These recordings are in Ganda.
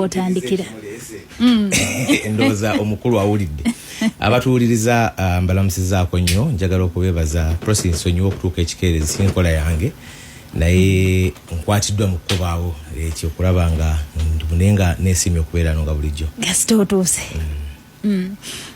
otandikira ndoza omukulu awulidde abatuwuliriza mbalamusizaako nnyo njagala okubebaza process onnyo okutuuka ekikeerezi sinkola yange naye nkwatiddwa mu kkobaawo ekyo okulaba nga munenga neesimye okubeera no nga bulijjo gasito otuuse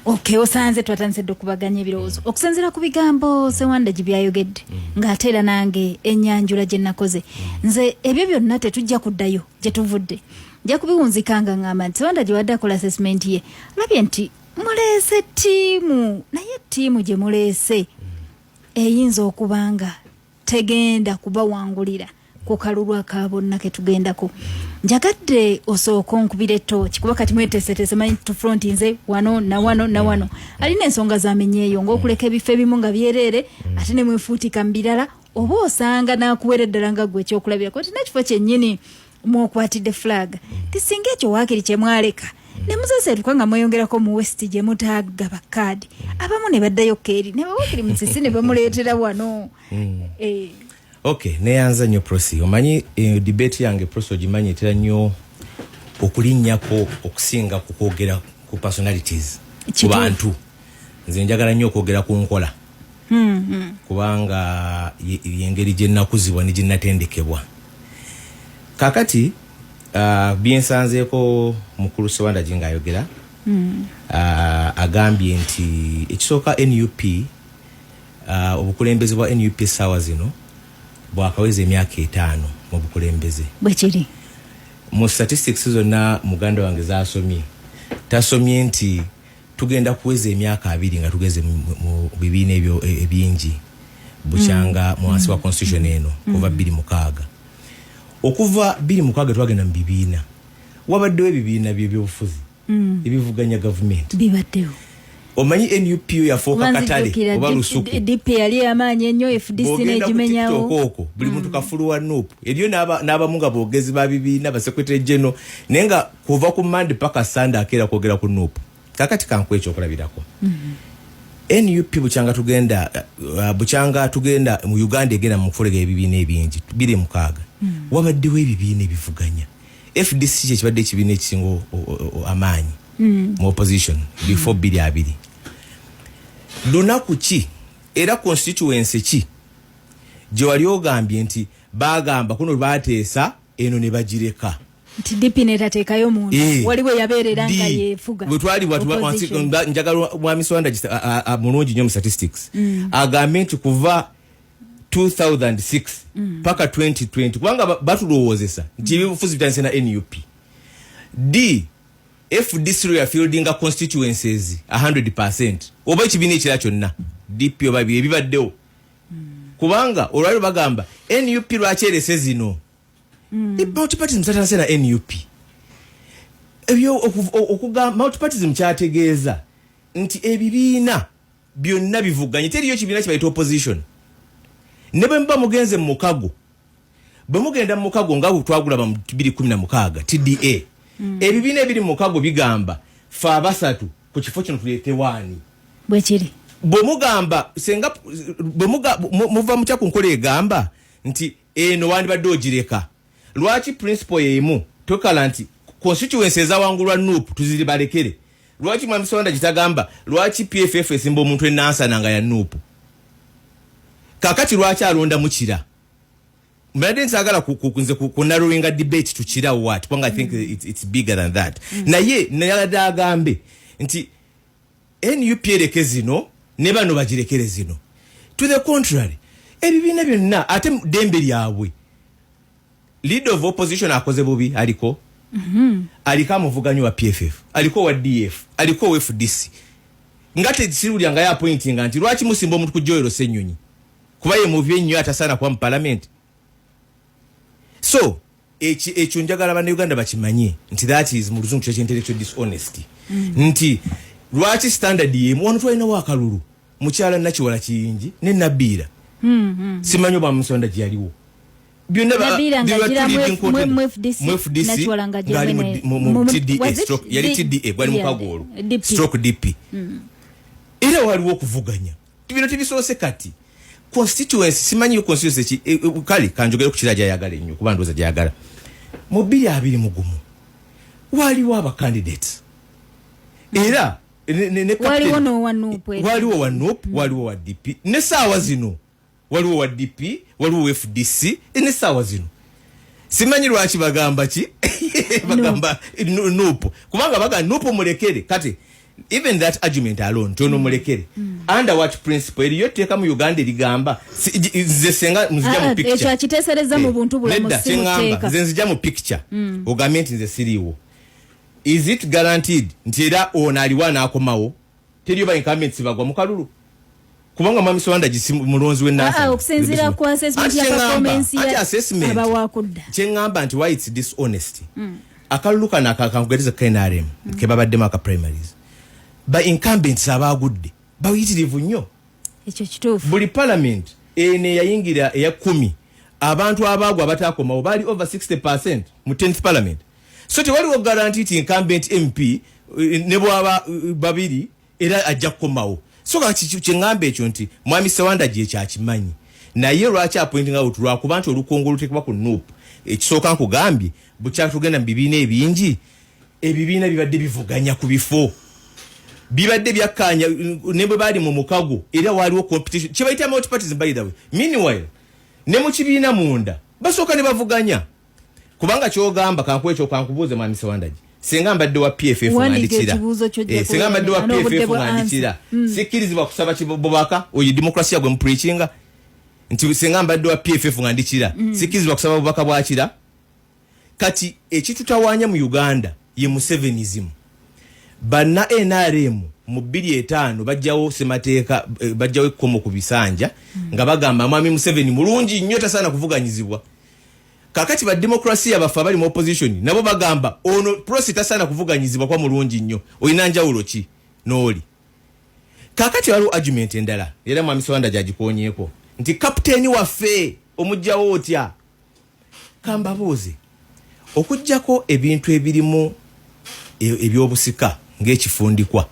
okay osanze twatandise okubaganya ebirowoozo okusinziira ku bigambo Ssewanda gye byayogedde ng'ate era nange ennyanjula gye nakoze nze ebyo byonna tetujja kuddayo gye tuvudde nja kubiwunzikanga ngamba nti Ssewanda gye wadde akola assessment ye labye nti muleese ttiimu naye ttiimu gye muleese eyinza okubanga tegenda kubawangulira ku kalulu ka bonna ke tugendako njagadde osooka onkubira ettooki kuba kati mweteeseteese manyi to front nze wano na wano na wano alina ensonga zamenyeeyo ng'okuleka ebifo ebimu nga byereere ate ne mwefuutika mu birala oba osanga n'akuweera eddala nga ggwe ekyokulabirako nti n'ekifo kyennyini mwokwatidde flag tisinga ekyo waakiri kye mwaleka ne muzeseetuka nga mweyongerako mu west gye mutaagaba kaadi abamu ne baddayo keeri ne bawaakiri mu sisi ne bamuleetera wano okay neyanza nnyo prosi omanyi debate yange prosi ogimanyi etera nnyo okulinnyako okusinga ku kwogera ku personalities ku bantu nze njagala nnyo okwogera ku nkola kubanga yengeri gye nnakuzibwa ne gye nnatendekebwa kakati byensanzeeko mukulu Ssewanda gye ng'ayogera agambye nti ekisooka NUP obukulembeze bwa NUP essaawa zino bwakaweza emyaka 5 mu bukulembeze bwe kiri mu statistics zonna muganda wange zasomye tasomye nti tugenda kuweza emyaka 2 nga tugeze mu bibiina ebyo ebingi bukyanga mwansi wa constitution eno kuva 26 okuva 26 twagenda mu bibiina wabaddewo ebibiina by'ebyobufuzi ebivuganya gavumenti bibaddewo omanyi NUP yafooka katale oba lusuku DP yali amaanyi ennyo FDC n'egimenyawo okoko buli muntu kafuluwa NUP eriyo n'abamu nga boogezi ba bibiina basekretary general naye nga kuva ku Monday paka Sunday akeera kwogera ku NUP kakati kankwe ekyokulabirako NUP bukyanga tugenda mu Uganda egenda mu kufulega ebibiina ebingi 26 wabaddewo ebibiina ebivuganya FDC kye kibadde ekibiina ekisinga amaanyi mu opposition before 2020 lunaku ki era constituency ki gye wali ogambye nti bagamba kuno bateesa eno ne bagireka nti DP netateekayo muntu waliwo yabeerera nga yeefuga bwe twali njagala mwami Ssewanda mulungi nnyo mu statistics agambe nti kuva 2006 paka 2020 kubanga batulowoozesa nti ebyobufuzi bitandise na NUP FDC ya fielding constituencies 100% oba ekibiina ekira kyonna DP oba bibaddewo kubanga olwali bagamba NUP lwakyerese zino multipartism kyatanase na NUP ebyo okugamba multipartism kyategeeza nti ebibiina byonna bivuganye teriyo kibiina kibayita opposition ne bwe mba mugenze mu mukago bwe mugenda mu mukago nga twagulaba mu 2016 TDA ebibiina ebiri mu mukago bigamba fa abasatu ku kifo kino tuleete waani bwe kiri bwe mugamba senga bwe muva mu kyaku nkola egamba nti eno wandibadde ogireka lwaki principle y'emu tokala nti constituency ezawangulwa NUP tuziribalekere lwaki mwami Ssewanda gitagamba lwaki PFF esimba omuntu enansana nga ya NUP kakati lwaki alonda mukira mbadde nsagala kunze ku narrowing debate tukira what kubanga I think it's bigger than that naye nayala agambe nti NUP ereke zino ne bano bagirekere zino to the contrary ebibiina byonna ate dembe lyabwe leader of opposition akoze bubi aliko aliko amuvuganyi wa PFF aliko wa DF aliko wa FDC ngate sirulya nga ya appointing nti lwaki musimba omuntu ku Joero Ssenyonyi kuba ye muvye nnyo atasana kwa mu parliament so ekyo njagala bana Uganda bakimanye nti that is mu luzungu intellectual dishonesty nti lwaki standard yemu wano twalina wakalulu mukyala nakiwala kiyingi ne Nabira simanyo ba Ssewanda gye yaliwo byonna mu FDC nakiwala nga yali mu TDA stroke yali TDA gwali mukago olwo stroke DP era waliwo okuvuganya bino tibisoose kati constituency simanyi constituency kali kanjogere ku kirajja yagala nnyo kuba ndoza jagala mu 2020 waliwo aba candidates era waliwo wa NUP waliwo wa DP ne saawa zino waliwo wa DP waliwo FDC ne saawa zino simanyi lwaki bagamba ki bagamba NUP kubanga baga NUP mulekere kati even that argument alone tono mulekere under what principle eriyo teka mu Uganda ligamba nze senga nzija mu picture ekyo akitesereza mu buntu bulamu singa nze nzija mu picture ogamenti nze siriwo. Is it guaranteed nti era ono aliwana akomawo teriyo ba incumbents bagwa mu kalulu kubanga Mwami Sowanda mulonzi w'ennaasa okusinziira ku assessment ya performance ya abawakudda kyengamba nti why it's dishonesty akalulu kano akakankugereza KNRM ke babaddemu aka primaries ba incumbents abagudde bawitirivu nnyo ekyo kituufu buli parliament ene yayingira eya 10 abantu abagwa batakomawo bali over 60% mu 10th parliament. So tewaliwo guarantee ti incumbent MP ne bwaba babiri era ajja kukomawo. So kyengamba ekyo nti Mwami Sewanda gye kyakimanyi naye lwaki appointing out lwakuba nti olukongo lutekebwa ku NUP ekisooka nkugambye bukyatugenda mu bibiina ebingi ebibiina bibadde bivuganya ku bifo bibadde byakkaanya ne bwe bali mu mukago era waliwo competition kyebayita multi-parties by the way. Meanwhile ne mu kibiina munda basooka ne bavuganya kubanga kyogamba kankwecho kankubuuze Mwami Sewanda senga mbadde wa PFF ngandikira senga mbadde wa PFF ngandikira sikirizibwa kusaba kibobaka oyi demokrasia gwe mpreachinga nti senga mbadde wa PFF ngandikira sikirizibwa kusaba bobaka bwakira kati ekitutawanya mu Uganda ye Musevenism bana NRM mu 2005 bajjawo semateeka bajjawo ekkomo ku bisanja nga bagamba Mwami Museveni mulungi nnyo tasana kuvuganyizibwa. Kakati ba demokrasia bafa bali mu opposition nabo bagamba ono process tasana kuvuganyizibwa kwa mulungi nnyo oyina njawulo ki noli. Kakati waliwo argument endala era Mwami Sewanda jagikonyeko nti kapteni waffe omujjawo otya kambabuuze okujjako ebintu ebirimu ebyobusika ng'ekifundikwa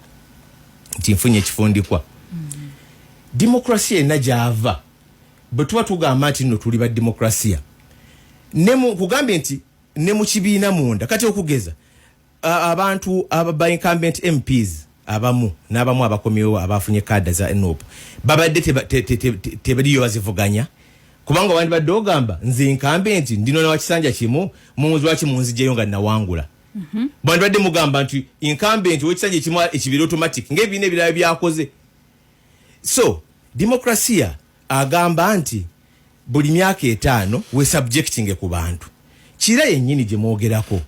nti nfunye ekifundikwa demokrasia ena gyava bwe tuba tugamba nti nno tuli ba demokrasia nemu kugambye nti ne mu kibiina munda kati okugeza abantu aba incumbent MPs abamu n'abamu abakomyewo abafunye kada za NUP babadde tebaliyo bazivuganya kubanga wandi badde ogamba nze incumbent ndino na wakisanja kimu munzi waki munzijeyo nga nawangula bandi badde mugamba nti incumbent wekisanja kimu ekibiri automatic ng'ebiina ebirala byakoze. So demokrasia agamba nti buli myaka 5 we subjecting ku bantu kira yennyini gye mwogerako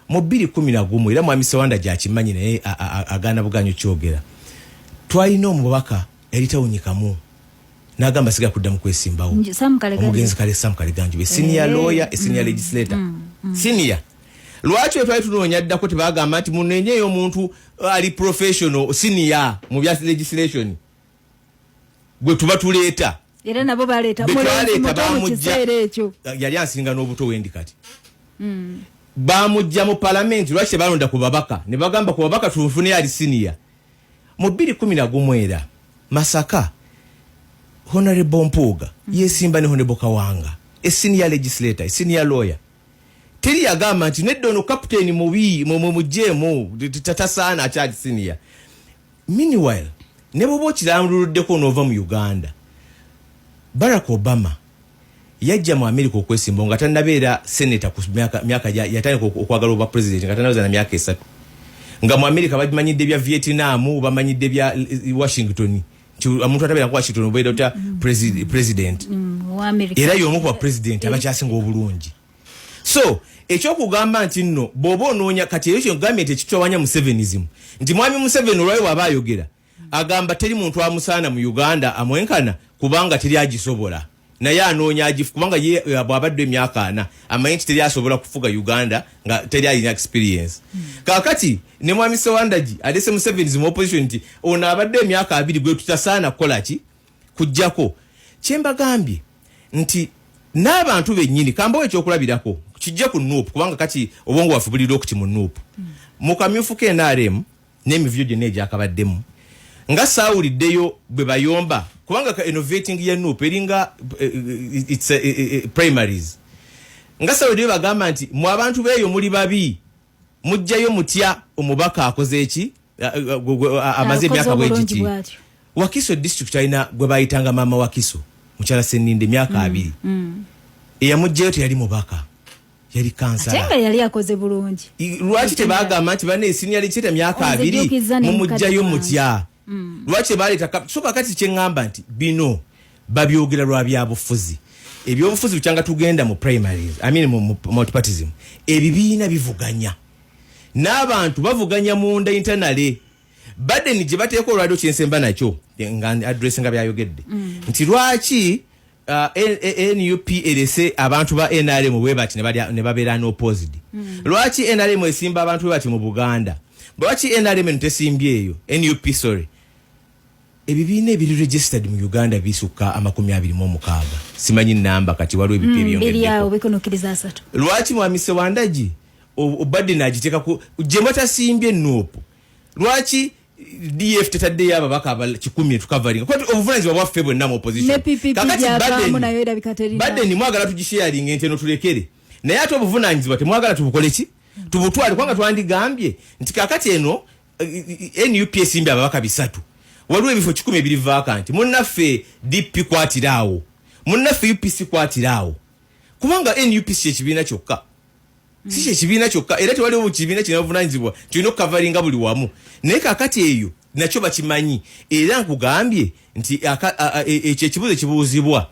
mu 2011 era Mwami Sewanda gyakimanyi naye agana buganyo kyogera twalina omubaka eritawunyikamu n'agamba siga kuddamu kwesimbawo omugenzi kale Sam Kaleganju be senior lawyer senior legislator senior lwaki twali tunoonya ddako tebagamba nti munenyeyo omuntu ali professional senior mu bya legislation gwe tuba tuleeta era nabo baleeta mu kiseera ekyo yali asinga n'obuto wendi kati bamujja mu parliament lwaki balonda ku babaka ne bagamba ku babaka tufune ali senior mu 2011 era Masaka Honorable Mpuuga yesimba ne Honorable Kawanga a senior legislator a senior lawyer teri yagamba nti neddo no captain mubi mu jemu tatasana akyali senior. Meanwhile ne bobo kiramuluddeko n'ova mu Uganda Barack Obama yajja mu America okwesimba nga tannabeera senator ku myaka yatandika okwagala oba president nga tannaza na myaka 3 nga mu America bamanyidde bya Vietnam bamanyidde bya Washington omuntu atabeera ku Washington obeera ota president era y'omu ku president abakyasinga obulungi. So ekyokugamba nti nno bw'oba onoonya kati ekyo gavumenti ekitwawanya Musevenism nti Mwami Museveni olwayo waba ayogera agamba teri muntu amusaana mu Uganda amwenkana kubanga teri agisobola naye anoonya agifu kubanga ye bw'abadde emyaka 4 amanyi nti teri asobola kufuga Uganda nga teri alina experience. Kakati ne Mwami Sewanda alese Musevenism opposition nti ono abadde emyaka 2 gwe tutasaana kukola ki kujjako kyembagambye nti n'abantu bennyini kambawo ekyokulabirako kijja ku NUP kubanga kati obwongo waffe bulira okuti mu NUP mu kamyufu KNRM n'emivyo gyonna egyakabaddemu nga saawuliddeyo bwe bayomba kubanga innovating ya NUP eringa it's primaries nga saawuliddeyo bagamba nti mu abantu beeyo muli babi mujjayo mutya omubaka akoze eki amaze emyaka bwegiti Wakiso district alina gwe bayitanga mama Wakiso mukyala Seninde emyaka 2 eyamujjayo teyali mubaka yali kansala atenga yali akoze bulungi lwaki tebagamba nti bane senior cheta myaka 2 mumujjayo mutya lwaki baleta so kakati kyengamba nti bino babyogera lwa byabufuzi ebyobufuzi bukyanga tugenda mu primaries mu multipartyism ebibiina bivuganya n'abantu bavuganya munda internally Baden gye bateeka olwaliro kyensemba nakyo nga address nga byayogedde nti lwaki NUP erese abantu ba NRM webati ne babeera n'opposed lwaki NRM esimba abantu bati mu Buganda lwaki NRM ntesimbye eyo NUP sorry ebibiina ebiri registered mu Uganda bisuka 26 simanyi namba kati waliwo ebipi byongedde lwaki mwami Sewandagi Baden agiteeka ku gye batasimbye NUP lwaki DF tetadde yaba bakaba 10 tukavaringa kwati obuvunanyizibwa bwaffe bwonna mu opposition kakati Baden mwagala tugisharing enteno tulekere naye ate obuvunanyizibwa temwagala tubukole ki tubutwale kwanga twandigambye nti kakati eno NUP esimbi ababaka 3 waliwo ebifo 10 ebiri vacant munnaffe DP kwatirawo munnaffe UPC kwatirawo kubanga NUP si ekibiina kyokka si ekibiina kyokka era tewaliwo mu kibiina kinavunanyizibwa kirina okukavaringa buli wamu naye kakati eyo nakyo bakimanyi era nkugambye nti ekyo ekibuuzo kibuuzibwa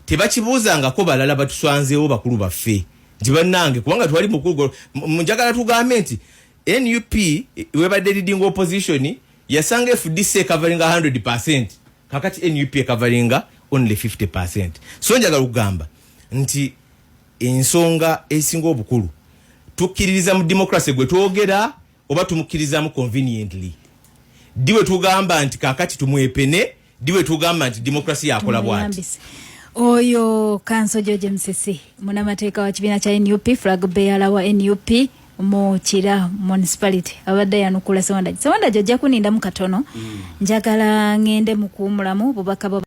tebakibuuzangako balala batuswanzeewo bakulu baffe nti bannange kubanga twali mukulu njagala tugambe nti NUP webadde leading opposition yasanga FDC coveringa 100% kakati NUP coveringa only 50%. So njagala kugamba nti ensonga esinga obukulu tukiririza mu democracy gwe twogera oba tumukkiriza mu conveniently diwe tugamba nti kakati tumwepene diwe tugamba nti democracy yakola bwati oyo Kanso George Msisi munamateeka wa kibiina kya NUP flag bearer wa NUP mu Kira municipality abadde yanukula Sewandagi ajja kuninda mu katono njagala ngende mu kuumulamu bubaka